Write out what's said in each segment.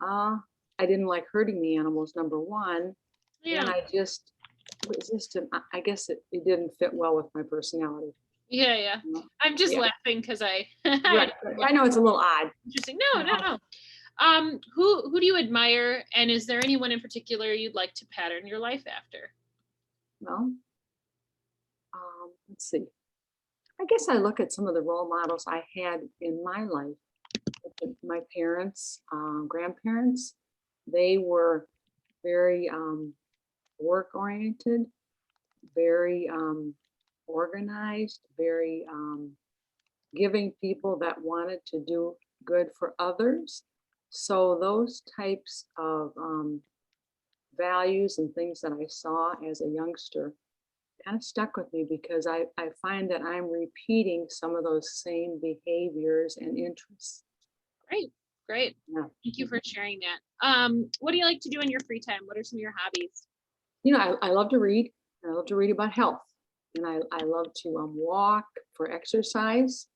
Uh, I didn't like hurting the animals, number one, and Yeah. I guess it didn't fit well with my personality. Yeah, yeah. You know? I'm just Yeah, laughing because I right, right. I know it's a little odd. interesting. You No, no, know? no. Who do you admire, and is there anyone in particular you'd like to pattern your life after? Well, let's see. I guess I look at some of the role models I had in my life. My parents, grandparents, they were very work oriented, very organized, very giving people that wanted to do good for others. So those types of values and things that I saw as a youngster kind of stuck with me because I find that I'm repeating some of those same behaviors and interests. Great, great. Yeah. Thank you for Mhm. sharing that. What do you like to do in your free time? What are some of your hobbies? I love to read. I love to read about health, and I love to walk for exercise.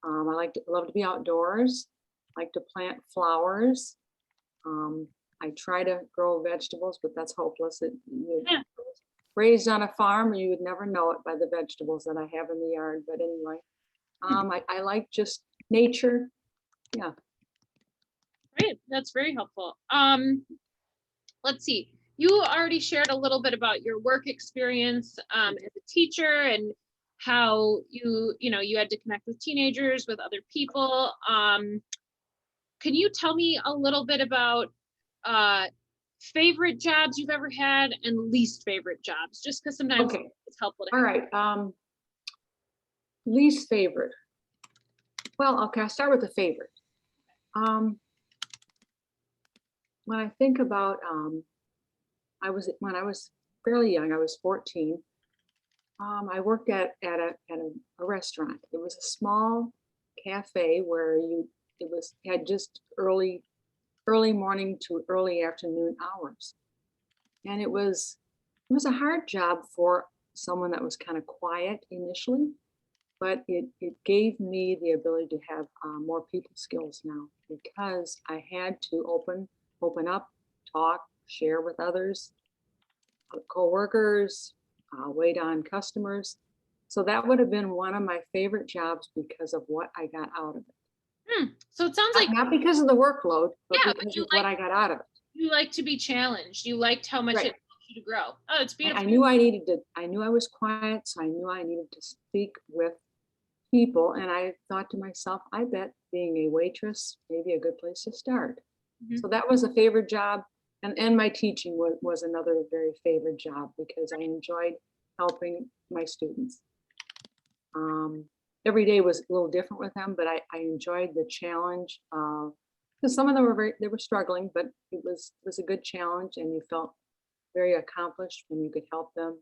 Love to be outdoors. Like to plant flowers. Um, I try to grow vegetables, but that's hopeless. Yeah, Raised on a farm, you would never know it by the vegetables that I have in the yard. But anyway, I like just nature. Yeah. great. That's very helpful. Let's see. You already shared a little bit about your work experience as a teacher and how you had to connect with teenagers, with other people. Can you tell me a little bit about uh, favorite jobs you've ever had and least favorite jobs? Just because sometimes Okay. it's helpful to All have. right. Least favorite. Well, okay. I'll start with the favorite. Um, when I think about, when I was fairly young. I was 14. I worked at a restaurant. It was a small cafe where it was had just early morning to early afternoon hours, and it was a hard job for someone that was kind of quiet initially, but it gave me the ability to have more people skills now because I had to open up, talk, share with others, coworkers, wait on customers. So that would have been one of my favorite jobs because of what I got out of it. So it sounds like, Not because of the workload, but yeah, but because of what I got out of it. you like to be challenged. You liked how much it Right. helped you to grow. Oh, it's I beautiful. knew I knew I was quiet, so I knew I needed to speak with people. And I thought to myself, I bet being a waitress may be a good place to start. Mhm. So that was a favorite job. And my teaching was another very favorite job because I enjoyed helping my students. Um, every day was a little different with them, but I enjoyed the challenge because some of them they were struggling, but it was a good challenge, and you felt very accomplished when you could help them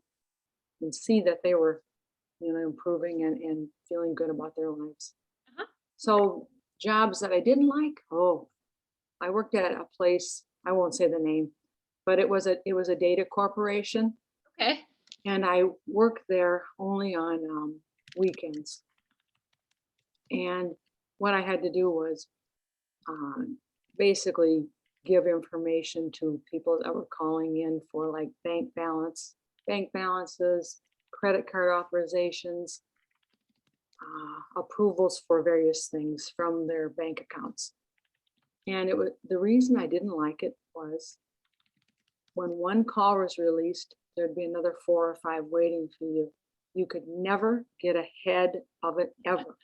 and see that they were improving and feeling good about their lives. Uh-huh. So jobs that I didn't like, oh, I worked at a place, I won't say the name, but it was a data corporation, Okay. and I worked there only on weekends. And what I had to do was um, basically give information to people that were calling in for like bank balances, credit card authorizations, approvals for various things from their bank accounts. And it was the reason I didn't like it was when one call was released, there'd be another four or five waiting for you. You could never get ahead of it ever.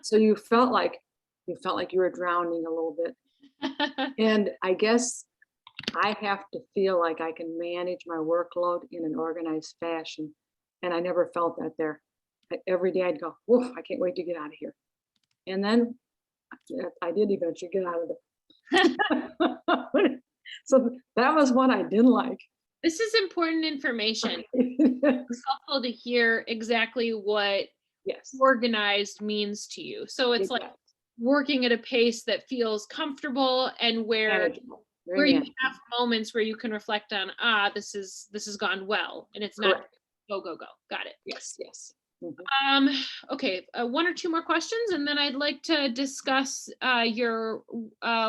So you felt like you were drowning a little bit. And I guess I have to feel like I can manage my workload in an organized fashion. And I never felt that there. Every day I'd go, woof, I can't wait to get out of here. And then I did eventually get out of there. So that was what I didn't like. This is important information. It's helpful to hear exactly what Yes, organized means to you. So it's it like does. working at a pace that feels comfortable and where Manageable, very where you manageable. have moments where you can reflect on, this has gone well, and it's not Correct. go go go. Got it. Yes, yes. Mhm. Um, okay, one or two more questions, and then I'd like to discuss your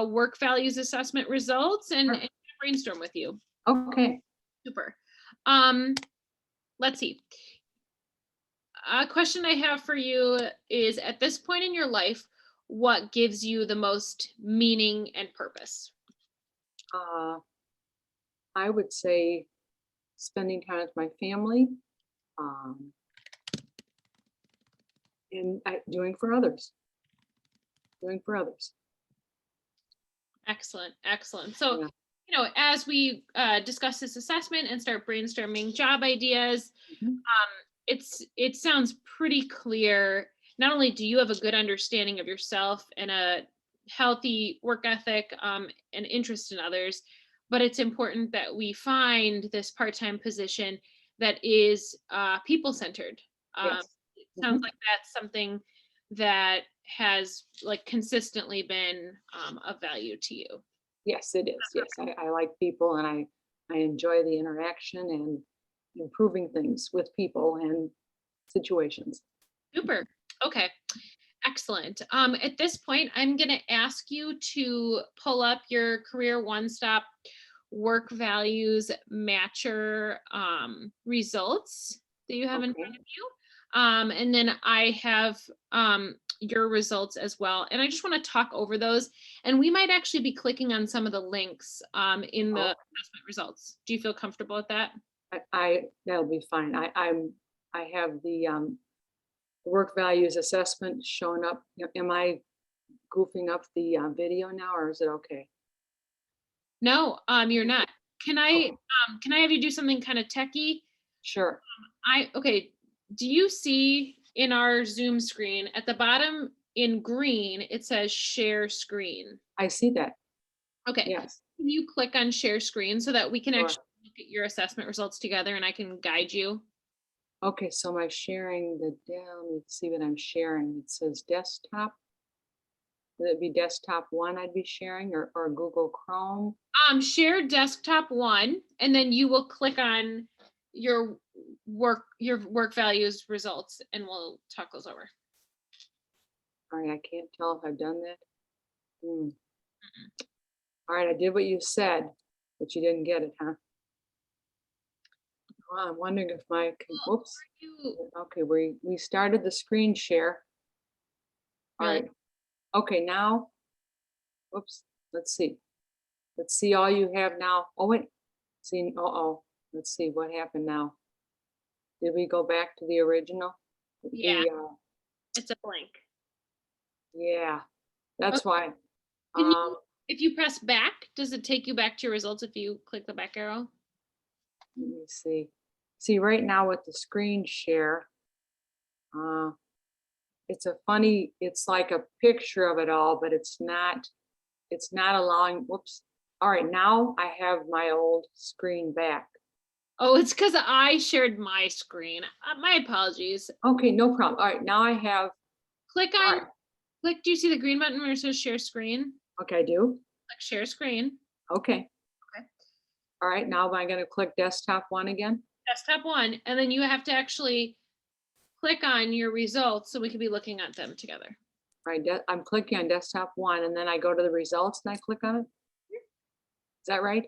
work values assessment results and Sure. brainstorm with you. Okay. Super. Um, let's see. A question I have for you is, at this point in your life, what gives you the most meaning and purpose? Uh, I would say spending time with my family, um, and doing for others, doing for others. Excellent, excellent. So, Yeah. as we discuss this assessment and start brainstorming job ideas, Mhm. it sounds pretty clear. Not only do you have a good understanding of yourself and a healthy work ethic, and interest in others, but it's important that we find this part-time position that is people-centered. Yes. It sounds Mhm. like that's something that has like consistently been of value to you. Yes, it is. Yes, I like people, and I enjoy the interaction and improving things with people and situations. Super. Okay. Excellent. At this point, I'm going to ask you to pull up your Career One Stop work values matcher results that you have in front Okay. of you. And then I have your results as well. And I just want to talk over those. And we might actually be clicking on some of the links in the Oh, assessment results. Do you feel comfortable with that? that'll be fine. I have the work values assessment showing up. Am I goofing up the video now, or is it okay? No, you're not. Okay. Can I have you do something kind of techie? Sure. Okay, do you see in our Zoom screen at the bottom in green, it says share screen? I see that. Okay, Yes. can you click on share screen so that we can Sure. actually look at your assessment results together and I can guide you? Okay. So my sharing the down. Let's see what I'm sharing. It says desktop. Would it be desktop one I'd be sharing, or Google Chrome? Share desktop one, and then you will click on your work values results and we'll talk those over. All right. I can't tell if I've done that. Hmm. All right. I did what you said, but you didn't get it, huh? Well, I'm wondering if my, whoops. You Okay. We started the screen share. All really right. Okay. Now, whoops. Let's see. Let's see all you have now. Oh, wait. See, uh-oh. Let's see what happened now. Did we go back to the original? yeah, The, it's a blank. yeah, that's why. Can you, Um, if you press back, does it take you back to your results if you click the back arrow? let me see. See, right now with the screen share, uh, it's like a picture of it all, but it's not allowing, whoops. All right, now I have my old screen back. Oh, it's because I shared my screen. My apologies. Okay, no problem. All right, now I have, Click all on, right. do you see the green button where it says share screen? Okay, I do. Click share screen. Okay. Okay. All right, now am I going to click desktop one again? Desktop one, and then you have to actually click on your results so we can be looking at them together. All right, I'm clicking on desktop one, and then I go to the results and I click on it. Is that right?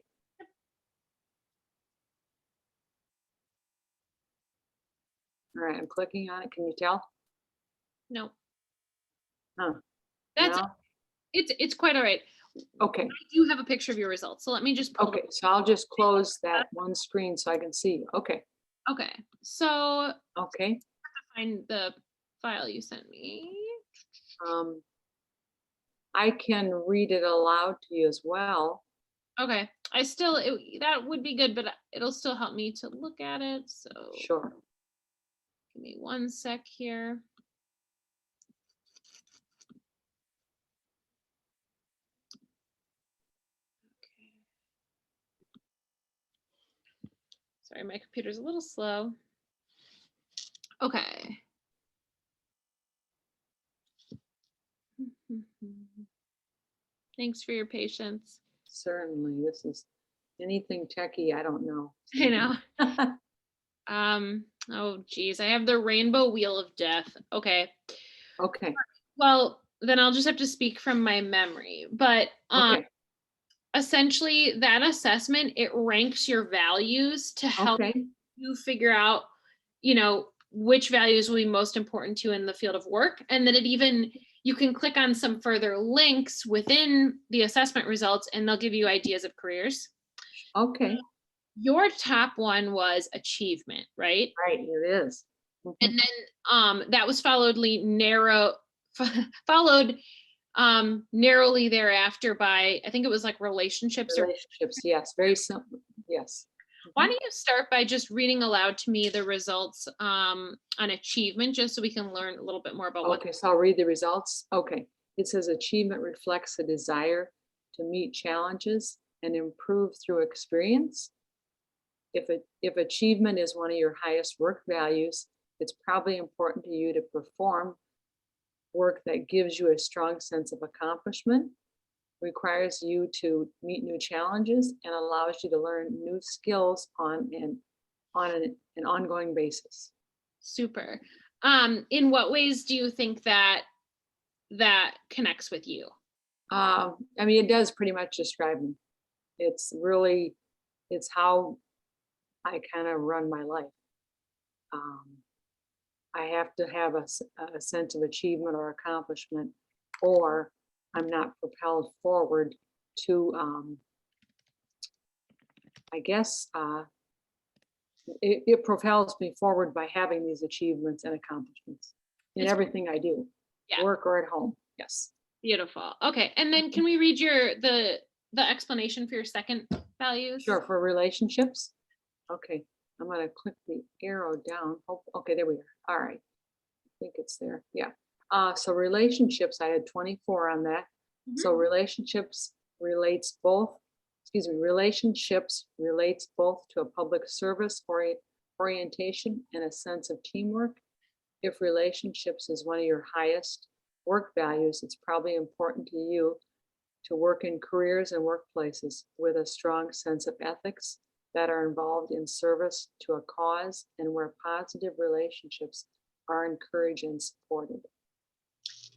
All right, I'm clicking on it. Can you tell? No, Huh, that's no? it's quite all right. Okay, I do have a picture of your results, so let me just pull them. okay, so I'll just close that one screen so I can see you. Okay, Okay, so okay. find the file you sent me. Um, I can read it aloud to you as well. Okay, that would be good, but it'll still help me to look at it. So Sure. give me one sec here. Okay. Sorry, my computer's a little slow. Okay. Thanks for your patience. Certainly, this is anything techie, I don't know. I So. know. Oh geez, I have the rainbow wheel of death. Okay. Okay, Well, then I'll just have to speak from my memory. But okay, essentially that assessment, it ranks your values to help okay, you figure out, which values will be most important to you in the field of work. And then you can click on some further links within the assessment results and they'll give you ideas of careers. okay. Your top one was achievement, right? Right, it is. And Mhm. then that was followed narrowly thereafter by, I think it was like relationships. Or Relationships, yes, very simple, yes. why Mhm. don't you start by just reading aloud to me the results on achievement, just so we can learn a little bit more about what. Okay, so I'll read the results. Okay. It says achievement reflects a desire to meet challenges and improve through experience. If achievement is one of your highest work values, it's probably important to you to perform work that gives you a strong sense of accomplishment, requires you to meet new challenges, and allows you to learn new skills on an ongoing basis. Super. In what ways do you think that connects with you? I mean, it does pretty much describe me. It's really, it's how I kind of run my life. Um, I have to have a sense of achievement or accomplishment, or I'm not propelled forward to, I guess, it propels me forward by having these achievements and accomplishments in It's everything I do, Yeah, work or at home. Yes. beautiful. Okay, and then can we read the explanation for your second values? Sure. For relationships. Okay. I'm going to click the arrow down. Oh, okay. There we are. All right. I think it's there. Yeah. So relationships, I had 24 on that. So Mhm. relationships relates both, excuse me, relationships relates both to a public service orientation and a sense of teamwork. If relationships is one of your highest work values, it's probably important to you to work in careers and workplaces with a strong sense of ethics that are involved in service to a cause and where positive relationships are encouraged and supported.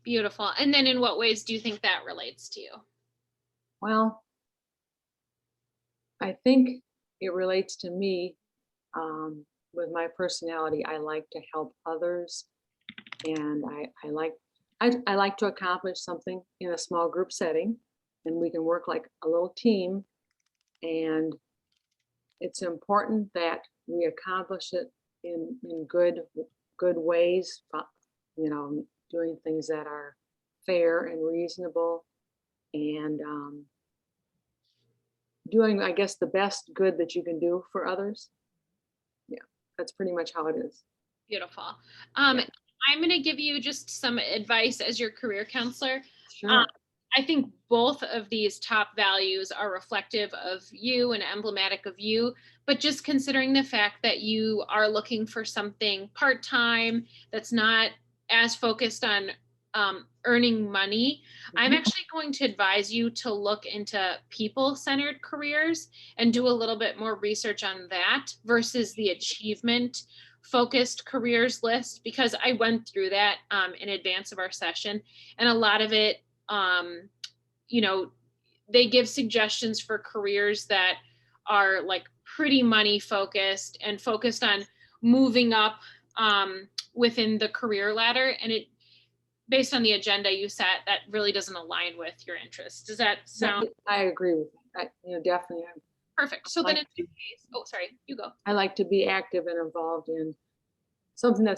Beautiful. And then in what ways do you think that relates to you? Well, I think it relates to me with my personality. I like to help others, and I like to accomplish something in a small group setting, and we can work like a little team. And it's important that we accomplish it in good ways. Doing things that are fair and reasonable, and doing, I guess, the best good that you can do for others. Yeah, that's pretty much how it is. Beautiful. Um, Yeah, I'm going to give you just some advice as your career counselor. Um, sure. I think both of these top values are reflective of you and emblematic of you, but just considering the fact that you are looking for something part time that's not as focused on earning money, I'm Mhm. actually going to advise you to look into people centered careers and do a little bit more research on that versus the achievement focused careers list, because I went through that in advance of our session, and a lot of it, um, you know, they give suggestions for careers that are like pretty money focused and focused on moving up within the career ladder, and it based on the agenda you set, that really doesn't align with your interests. Does that sound I agree with you. Definitely. perfect? So then Like in that case, oh sorry, you go. I like to be active and involved in something that's